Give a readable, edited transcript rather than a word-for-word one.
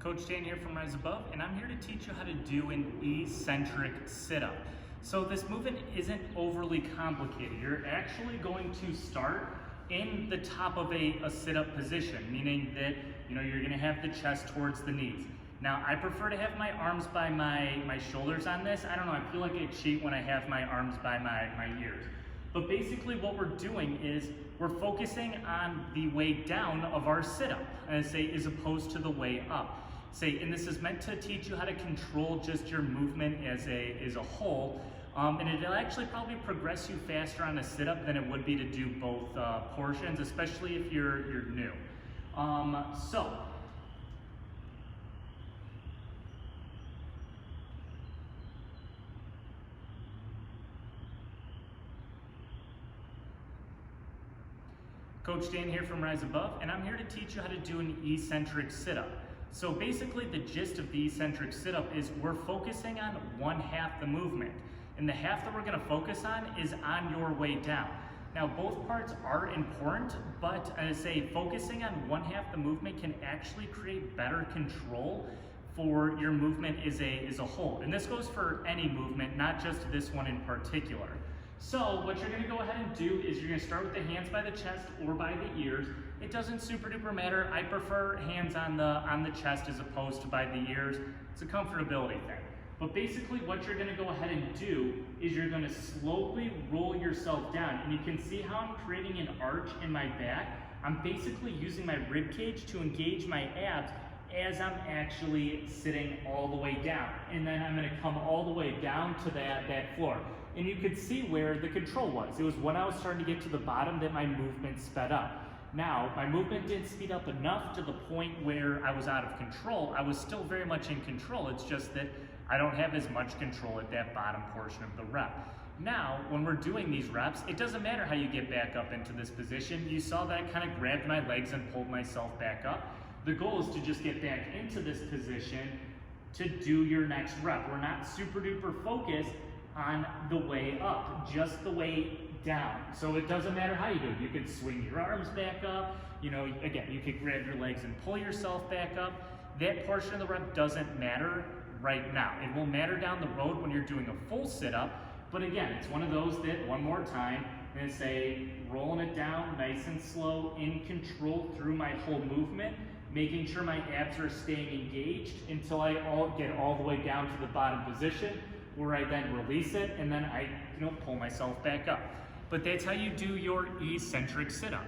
Coach Dan here from Rise Above, and I'm here to teach you how to do an eccentric sit-up. So this movement isn't overly complicated. You're actually going to start in the top of a sit-up position, meaning that you're going to have the chest towards the knees. Now, I prefer to have my arms by my shoulders on this. I don't know, I feel like I cheat when I have my arms by my ears. But basically what we're doing is we're focusing on the way down of our sit-up, as opposed to the way up. And this is meant to teach you how to control just your movement as a whole, and it'll actually probably progress you faster on a sit-up than it would be to do both portions, especially if you're new. Coach Dan here from Rise Above, and I'm here to teach you how to do an eccentric sit-up. So basically the gist of the eccentric sit-up is we're focusing on one half the movement, and the half that we're going to focus on is on your way down. Now both parts are important, but focusing on one half the movement can actually create better control for your movement as a whole. And this goes for any movement, not just this one in particular. So what you're going to go ahead and do is you're going to start with the hands by the chest or by the ears. It doesn't super duper matter. I prefer hands on the chest as opposed to by the ears. It's a comfortability thing. But basically what you're going to go ahead and do is you're going to slowly roll yourself down. And you can see how I'm creating an arch in my back. I'm basically using my rib cage to engage my abs as I'm actually sitting all the way down. And then I'm going to come all the way down to that floor. And you could see where the control was. It was when I was starting to get to the bottom that my movement sped up. Now, my movement didn't speed up enough to the point where I was out of control. I was still very much in control. It's just that I don't have as much control at that bottom portion of the rep. Now, when we're doing these reps, it doesn't matter how you get back up into this position. You saw that I kind of grabbed my legs and pulled myself back up. The goal is to just get back into this position to do your next rep. We're not super duper focused on the way up, just the way down. So it doesn't matter how you do it. You can swing your arms back up, again, you could grab your legs and pull yourself back up. That portion of the rep doesn't matter right now. It will matter down the road when you're doing a full sit-up, but again, it's one of those that, one more time, I'm going to say, rolling it down nice and slow, in control through my whole movement, making sure my abs are staying engaged until I get all the way down to the bottom position, where I then release it and then I pull myself back up. But that's how you do your eccentric sit-up.